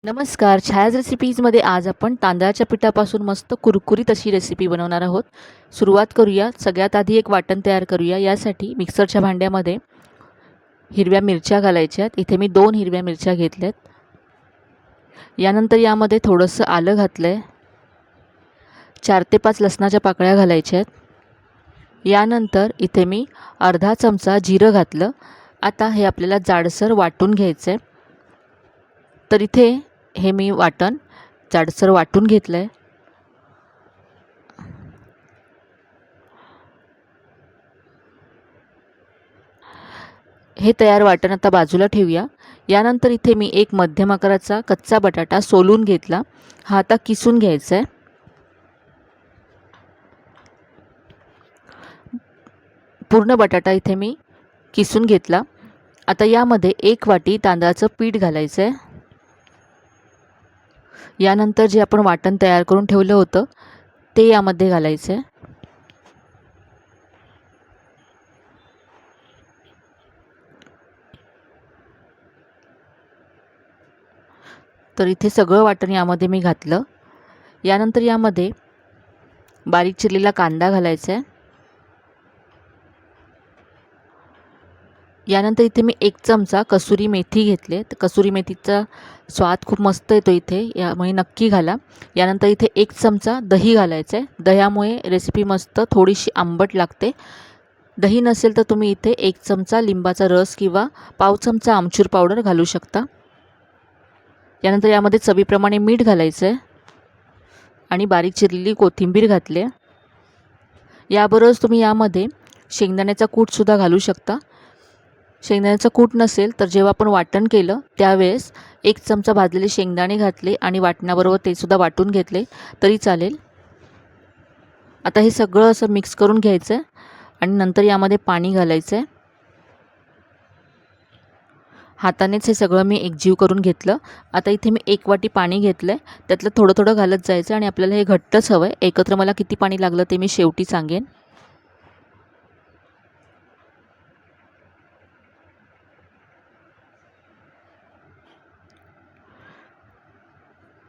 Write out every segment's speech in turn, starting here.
नमस्कार. छायाज रेसिपीजमध्ये आज आपण तांदळाच्या पिठापासून मस्त कुरकुरीत अशी रेसिपी बनवणार आहोत. सुरुवात करूया. सगळ्यात आधी एक वाटण तयार करूया. यासाठी मिक्सरच्या भांड्यामध्ये हिरव्या मिरच्या घालायच्या आहेत. इथे मी 2 हिरव्या मिरच्या घेतल्यात. यानंतर यामध्ये थोडंसं आलं घातलं आहे. 4 ते 5 लसणाच्या पाकळ्या घालायच्या आहेत. यानंतर इथे मी अर्धा चमचा जिरं घातलं. आता हे आपल्याला जाडसर वाटून घ्यायचं आहे. तर इथे हे मी वाटण जाडसर वाटून घेतलं आहे. हे तयार वाटण आता बाजूला ठेवूया. यानंतर इथे मी एक मध्यम आकाराचा कच्चा बटाटा सोलून घेतला. हा आता किसून घ्यायचा आहे. पूर्ण बटाटा इथे मी किसून घेतला. आता यामध्ये 1 वाटी तांदळाचं पीठ घालायचं आहे. यानंतर जे आपण वाटण तयार करून ठेवलं होतं ते यामध्ये घालायचं आहे. तर इथे सगळं वाटण यामध्ये मी घातलं. यानंतर यामध्ये बारीक चिरलेला कांदा घालायचा आहे. यानंतर इथे मी 1 चमचा कसुरी मेथी घेतले. तर कसुरी मेथीचा स्वाद खूप मस्त येतो इथे, यामुळे नक्की घाला. यानंतर इथे 1 चमचा दही घालायचं आहे. दह्यामुळे रेसिपी मस्त थोडीशी आंबट लागते. दही नसेल तर तुम्ही इथे 1 चमचा लिंबाचा रस किंवा पाव चमचा आमचूर पावडर घालू शकता. यानंतर यामध्ये चवीप्रमाणे मीठ घालायचं आहे आणि बारीक चिरलेली कोथिंबीर घातली आहे. याबरोबरच तुम्ही यामध्ये शेंगदाण्याचा कूटसुद्धा घालू शकता. शेंगदाण्याचा कूट नसेल तर जेव्हा आपण वाटण केलं त्यावेळेस 1 चमचा भाजलेले शेंगदाणे घातले आणि वाटणाबरोबर ते सुद्धा वाटून घेतले तरी चालेल. आता हे सगळं असं मिक्स करून घ्यायचं आहे आणि नंतर यामध्ये पाणी घालायचं आहे. हातानेच हे सगळं मी एकजीव करून घेतलं. आता इथे मी 1 वाटी पाणी घेतलं आहे. त्यातलं थोडं थोडं घालत जायचं आणि आपल्याला हे घट्टच हवं आहे. एकत्र मला किती पाणी लागलं ते मी शेवटी सांगेन.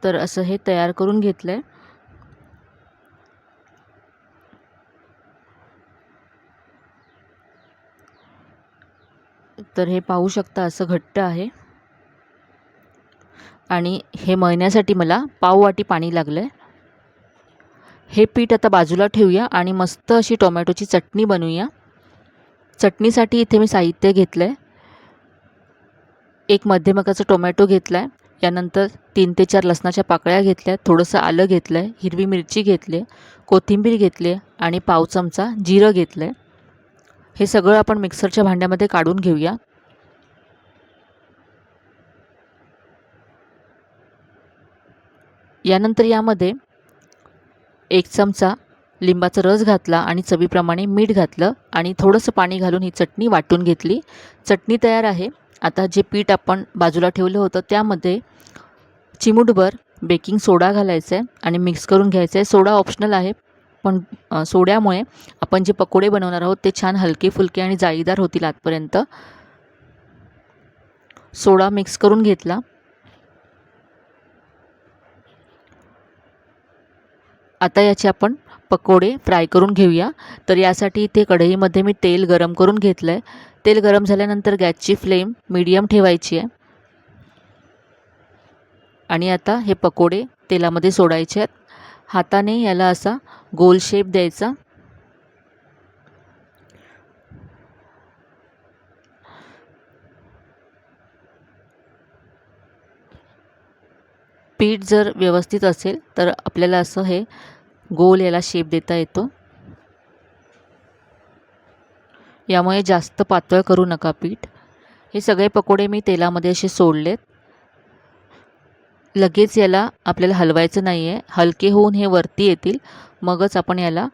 तर असं हे तयार करून घेतलं आहे. तर हे पाहू शकता असं घट्ट आहे आणि हे मळण्यासाठी मला पाव वाटी पाणी लागलं आहे. हे पीठ आता बाजूला ठेवूया आणि मस्त अशी टोमॅटोची चटणी बनवूया. चटणीसाठी इथे मी साहित्य घेतलं आहे. 1 मध्यम आकाराचा टोमॅटो घेतला आहे. यानंतर 3 ते 4 लसणाच्या पाकळ्या घेतल्या, थोडंसं आलं घेतलं आहे, हिरवी मिरची घेतली आहे, कोथिंबीर घेतली आहे आणि पाव चमचा जिरं घेतलं आहे. हे सगळं आपण मिक्सरच्या भांड्यामध्ये काढून घेऊया. यानंतर यामध्ये 1 चमचा लिंबाचा रस घातला आणि चवीप्रमाणे मीठ घातलं आणि थोडंसं पाणी घालून ही चटणी वाटून घेतली. चटणी तयार आहे. आता जे पीठ आपण बाजूला ठेवलं होतं त्यामध्ये चिमूटभर बेकिंग सोडा घालायचा आहे आणि मिक्स करून घ्यायचं आहे. सोडा ऑप्शनल आहे, पण सोड्यामुळे आपण जे पकोडे बनवणार आहोत ते छान हलके फुलके आणि जाळीदार होतील आतपर्यंत. सोडा मिक्स करून घेतला. आता याचे आपण पकोडे फ्राय करून घेऊया. तर यासाठी इथे कढईमध्ये मी तेल गरम करून घेतलं आहे. तेल गरम झाल्यानंतर गॅसची फ्लेम मीडियम ठेवायची आहे आणि आता हे पकोडे तेलामध्ये सोडायचे आहेत. हाताने याला असा गोल शेप द्यायचा. पीठ जर व्यवस्थित असेल तर आपल्याला असं हे गोल याला शेप देता येतो. यामुळे जास्त पातळ करू नका पीठ. हे सगळे पकोडे मी तेलामध्ये असे सोडलेत. लगेच याला आपल्याला हलवायचं नाही आहे. हलके होऊन हे वरती येतील, मगच आपण याला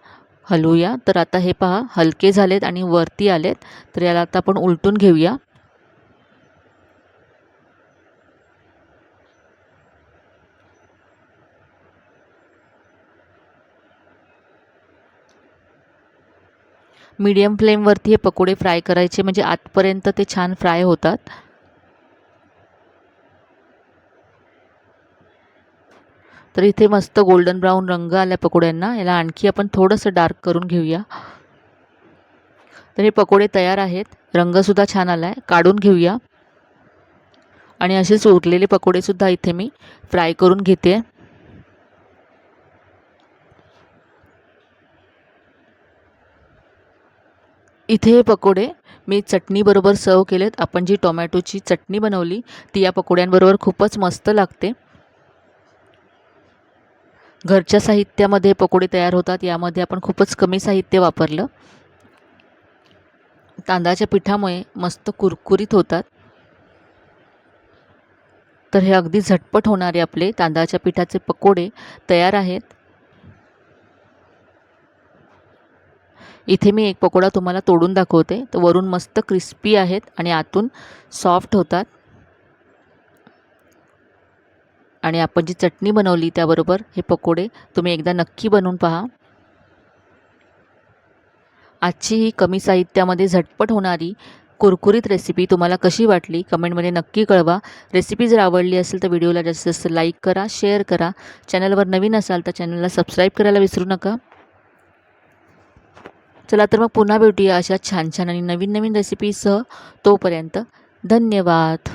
हलवूया. तर आता हे पहा हलके झालेत आणि वरती आलेत. तर याला आता आपण उलटून घेऊया. मीडियम फ्लेमवरती हे पकोडे फ्राय करायचे, म्हणजे आतपर्यंत ते छान फ्राय होतात. तर इथे मस्त गोल्डन ब्राऊन रंग आला पकोड्यांना. याला आणखी आपण थोडंसं डार्क करून घेऊया. तर हे पकोडे तयार आहेत. रंगसुद्धा छान आला आहे. काढून घेऊया. आणि असेच उरलेले पकोडेसुद्धा इथे मी फ्राय करून घेते. इथे हे पकोडे मी चटणीबरोबर सर्व केलेत. आपण जी टोमॅटोची चटणी बनवली ती या पकोड्यांबरोबर खूपच मस्त लागते. घरच्या साहित्यामध्ये पकोडे तयार होतात. यामध्ये आपण खूपच कमी साहित्य वापरलं. तांदळाच्या पिठामुळे मस्त कुरकुरीत होतात. तर हे अगदी झटपट होणारे आपले तांदळाच्या पिठाचे पकोडे तयार आहेत. इथे मी एक पकोडा तुम्हाला तोडून दाखवते. तर वरून मस्त क्रिस्पी आहेत आणि आतून सॉफ्ट होतात. आणि आपण जी चटणी बनवली त्याबरोबर हे पकोडे तुम्ही एकदा नक्की बनवून पहा. आजची ही कमी साहित्यामध्ये झटपट होणारी कुरकुरीत रेसिपी तुम्हाला कशी वाटली कमेंटमध्ये नक्की कळवा. रेसिपी जर आवडली असेल तर व्हिडिओला जास्तीत जास्त लाईक करा, शेअर करा. चॅनलवर नवीन असाल तर चॅनलला सबस्क्राईब करायला विसरू नका. चला तर मग पुन्हा भेटूया अशा छान छान आणि नवीन नवीन रेसिपीसह. तोपर्यंत धन्यवाद.